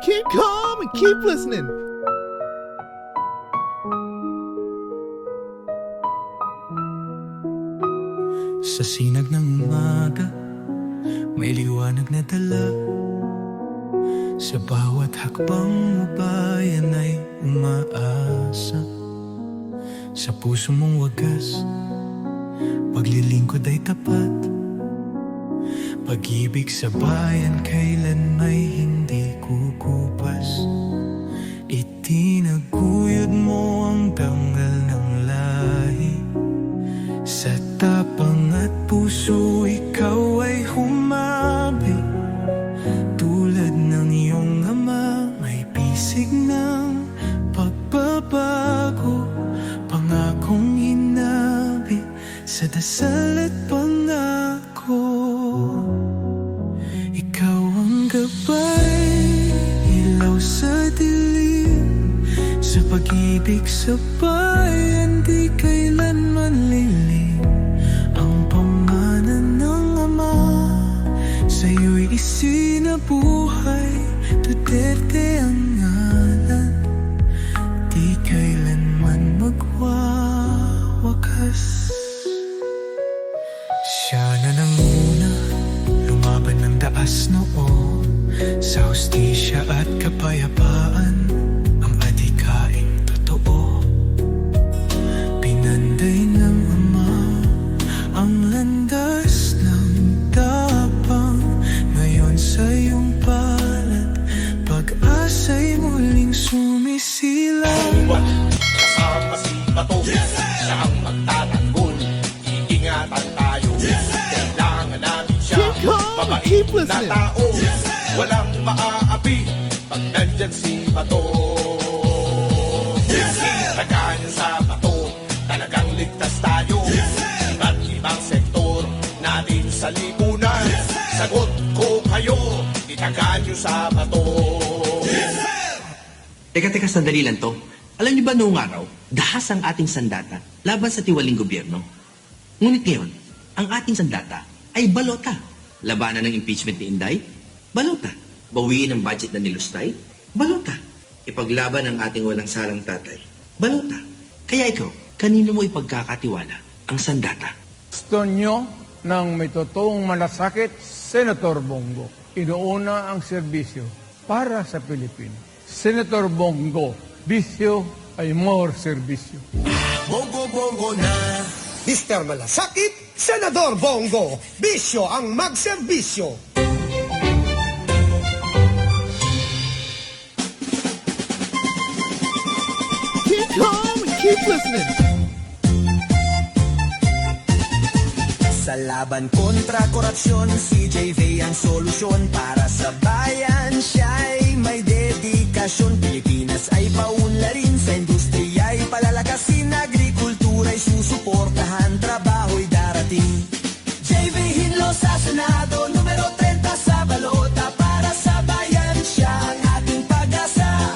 Keep calm and keep listening. Sa sinag ng umaga, may liwanag na dala. Sa bawat hakbang mo bayan ay umaasa. Sa puso mong wagas, paglilingkod ay tapat. Pag-ibig sa bayan kailan may hindi kukupas. Itinaguyod mo ang tanggal ng lahi. Sa tapang at puso ikaw ay humabi. Tulad ng iyong ama, may pisig ng pagbabago. Pangakong hinabi sa dasal at pangako. Ikaw ang gabay, ilaw sa dilim. Sa pag-ibig sa bayan, di kailanman lilim. Ang pamana ng ama, sa'yo'y isinabuhay. Duterte ang ngalan, di kailanman magwawakas. Siya na nanguna, lumaban ng daas noon. Sa hustisya at kapayapaan, ang adhikaing totoo. Pinanday ng ama ang landas ng tapang. Ngayon sa iyong palad, pag-asa'y muling sumisilang. Kasama si Bato, siya ang magtatanggol. Iingatan tayo, kailangan namin siya. Mabait na tao, walang maaapi pag nandyan si Bato. Itagaan niyo sa Bato, talagang ligtas tayo. Iba't ibang sektor natin sa lipunan. Sagot ko kayo, itagaan niyo sa Bato. Teka, sandali lang to. Alam niyo ba noong araw, dahas ang ating sandata laban sa tiwaling gobyerno? Ngunit ngayon, ang ating sandata ay balota. Labanan ng impeachment ni Inday? Balota. Bawiin ang budget na nilustay? Balota. Ipaglaban ang ating walang salang tatay? Balota. Kaya ikaw, kanino mo ipagkakatiwala ang sandata? Gusto nyo ng may totoong malasakit, Senator Bongo. Inuuna ang serbisyo para sa Pilipino. Senator Bongo, bisyo ay more serbisyo. Bongo, bongo na. Mr. Malasakit, Senador Bongo, bisyo ang magserbisyo. Keep calm and keep listening. Sa laban kontra korupsyon, si JV ang solusyon para sa bayan. Siya'y may dedikasyon. Pilipinas ay paunlarin, sa industriya'y palalakasin, agrikultura'y susuportahan, trabaho'y darating. JV Hinlo sa Senado, numero 30 sa balota, para sa bayan siya ang ating pag-asa.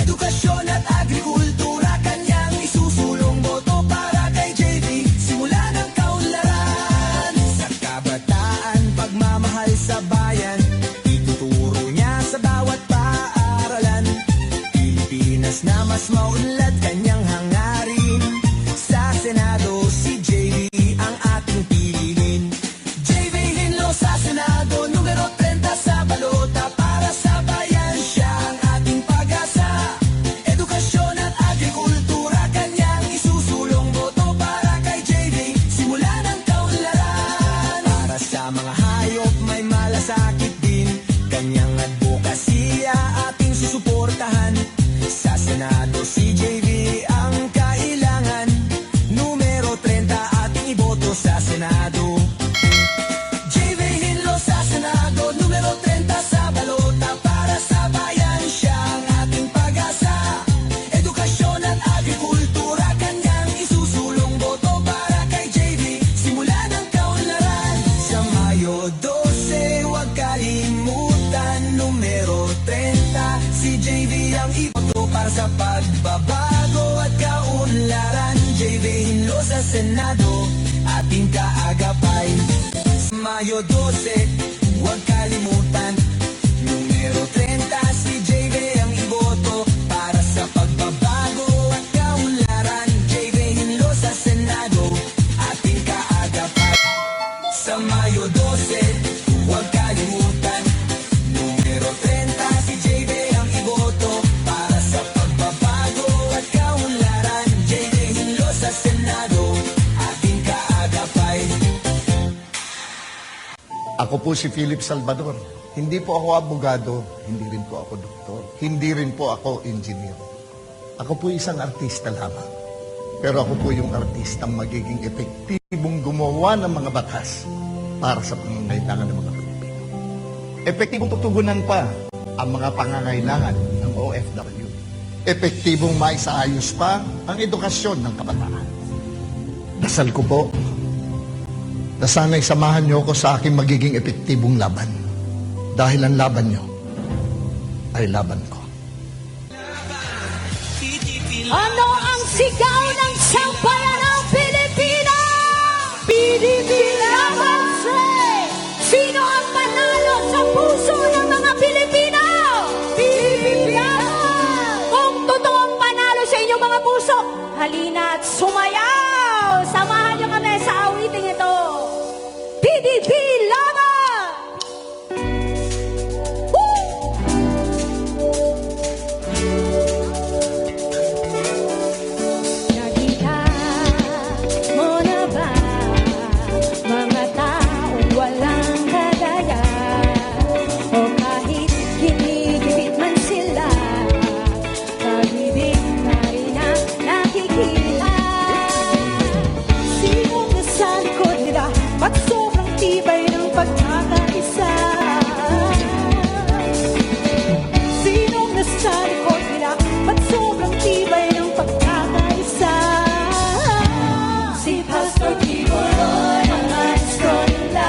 Edukasyon at agrikultura, kanyang isusulong boto para kay JV, simula ng kaunlaran. Sa kabataan, pagmamahal sa bayan, ituturo niya sa bawat paaralan. Pilipinas na mas maunlad, kanyang hangarin. Sa Senado, si JV ang ating piliin. JV Hinlo sa Senado, numero 30 sa balota, para sa bayan siya ang ating pag-asa. Edukasyon at agrikultura, kanyang isusulong boto para kay JV, simula ng kaunlaran. Para sa mga hayop may malasakit din, kanyang advokasya ating susuportahan. Sa Senado, si JV ang kailangan, numero 30 ating iboto sa Senado. JV Hinlo sa Senado, numero 30 sa balota, para sa bayan siya ang ating pag-asa. Edukasyon at agrikultura, kanyang isusulong boto para kay JV, simula ng kaunlaran. Sa Mayo 12, huwag kalimutan, numero 30, si JV ang iboto para sa pagbabago at kaunlaran. JV Hinlo sa Senado, ating kaagapay. Sa Mayo 12, huwag kalimutan, numero 30, si JV po si Philip Salvador. Hindi po ako abogado, hindi rin po ako doktor, hindi rin po ako engineer. Ako po isang artista lamang. Pero ako po yung artistang magiging epektibong gumawa ng mga batas para sa pangangailangan ng mga Pilipino. Epektibong tutugunan pa ang mga pangangailangan ng OFW. Epektibong maisaayos pa ang edukasyon ng kabataan. Dasal ko po na sana'y samahan niyo ako sa aking magiging epektibong laban. Dahil ang laban niyo ay laban ko. Ano ang sigaw ng sambayan ng Pilipina? PDP Laban Say! Sino ang manalo sa puso ng mga Pilipino? PDP Laban! Kung totoong panalo sa inyong mga puso, halina at sumayaw! Samahan niyo kami sa awiting ito. PDP Laban! Nakita mo na ba mga taong walang kadaya? O kahit kinigipit man sila, pag-ibig na rin ang nakikita. Sinong nasa likod nila, ba't sobrang tibay ng pagkakaisa? Sinong nasa likod nila, ba't sobrang tibay ng pagkakaisa? Si Pastor Tiboroy, ang maestro nila,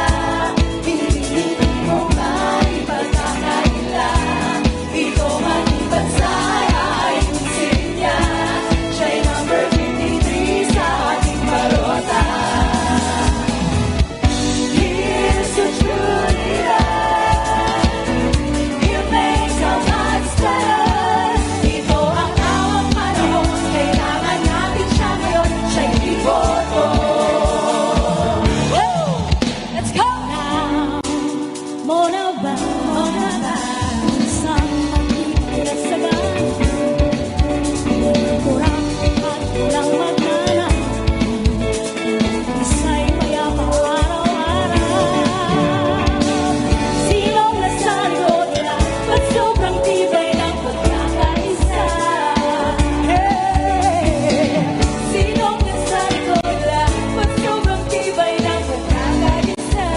pinili mo ba ipagkakaila? Ito man ibansay, ayusin niya, siya'y number 53 sa ating balota. Here's the true leader, he makes our lives better. Ito ang tawag panahon, kailangan natin siya ngayon, siya'y iboto. Woo! Let's go now! Mona ba, isang magkikinasagan, kurang at kulang magnanang, isa'y mayabang araw-araw. Sinong nasa likod nila, ba't sobrang tibay ng pagkakaisa? Hey! Sinong nasa likod nila, ba't sobrang tibay ng pagkakaisa?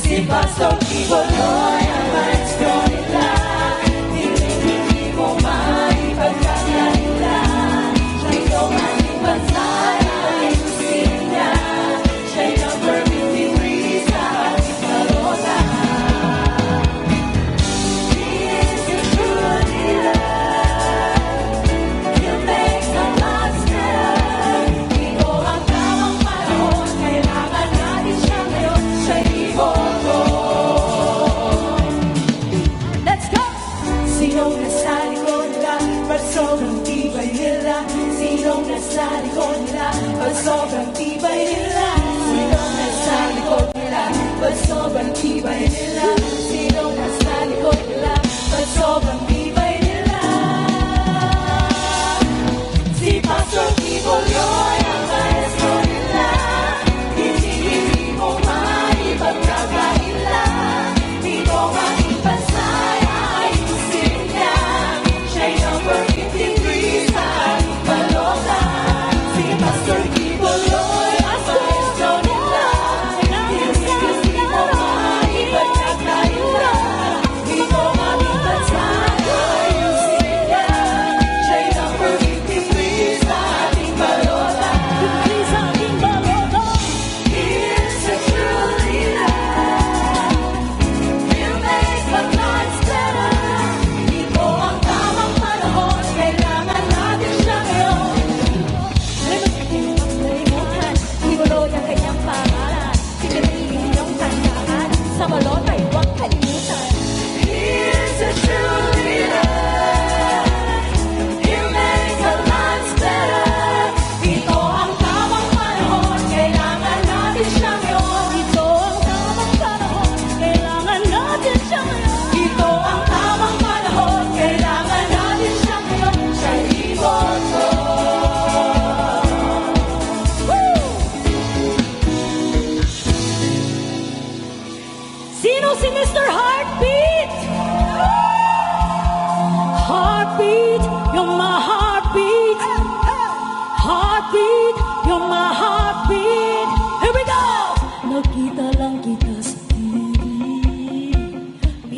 Si Pastor Tiboroy, ang maestro nila, hindi mo maipagkakaila. Siya'y tumating bansay, ayusin niya, siya'y number 53 sa ating balota. He is the true leader, he'll make the lives better. Ito ang tamang panahon, kailangan natin siya ngayon, siya'y iboto.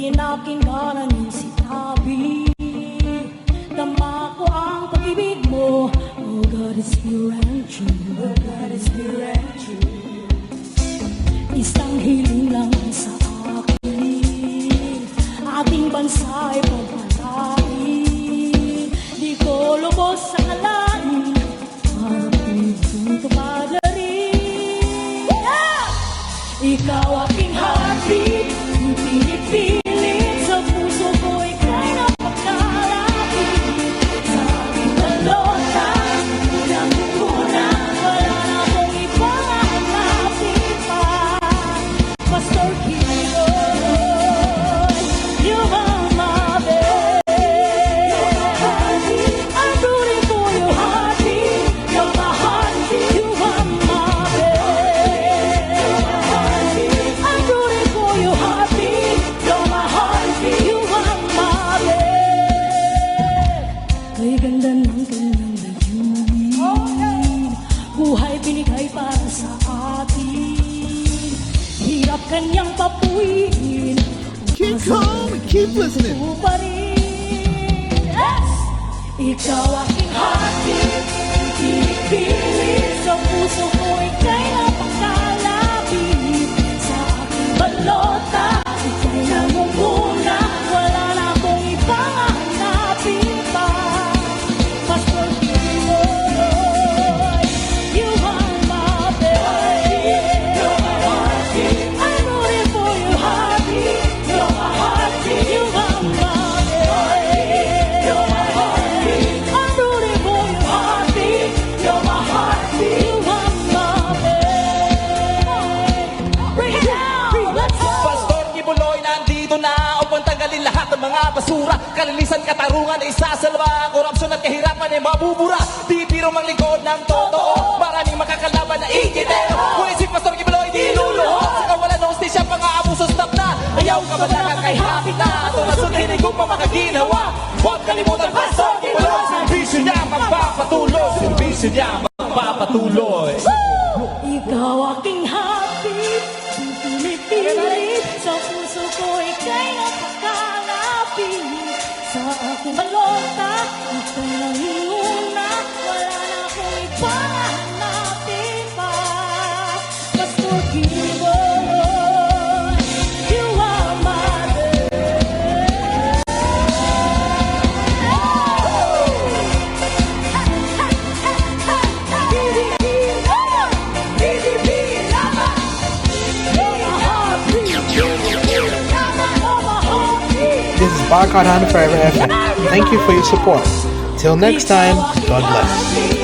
Tingin aking kanan sinabi, tama ko ang pag-ibig mo. Oh God is pure and true. Oh God is pure and true. Isang hiling lang sa akin, ating bansa ay pagpalain. Di ko lubos sa kalain, parating tupad na rin. Ikaw aking heartbeat, pinipilit sa puso ko, ika'y napakalapit. Sa aking balota, unang-una, wala na akong ibang hahanapin pa. Pastor Kiloy, you are my babe. I'm rooting for your heartbeat, you're my heartbeat. You are my babe. I'm rooting for your heartbeat, you're my heartbeat. You are my babe. Kay ganda ng kanyang layunin, buhay binigay para sa atin. Hirap kanyang papuin, Keep calm and keep listening. puso pa rin. Yes! Ikaw aking heartbeat, pinipilit sa puso ko, ika'y napakalapit. Sa aking balota, ika'y namumuna, wala na akong ibang hahanapin pa. Pastor Kiloy, you are my babe. I'm rooting for your heartbeat, you're my heartbeat. You are my babe. I'm rooting for your heartbeat, you're my heartbeat. You are my babe. Bring it down, let's go. Pastor Kibuloy, nandito na upang tanggalin lahat ng mga basura. Kalinisan, katarungan, isasalba. Korupsyon at kahirapan ay mabubura. Di biro maglingkod ng totoo. Maraming makakalaban na ikitero. Ngunit si Pastor Kibuloy di luluho. Sa kawalan ng hostisya, pang-aabuso stop na. Ayaw ka ba na kay happy na? Ito na sundin kung pa makaginawa. Huwag kalimutan, Pastor Kibuloy. Servisyo niya magpapatuloy. Servisyo niya magpapatuloy. Ikaw aking heartbeat, pinipilit sa puso ko, ika'y napakalapit. Sa aking balota, ika'y nanginguna, wala na akong ibang hahanapin pa. Pastor Kiloy, you are my babe. This is Barcode Honda Forever FM. Thank you for your support. Till next time, God bless.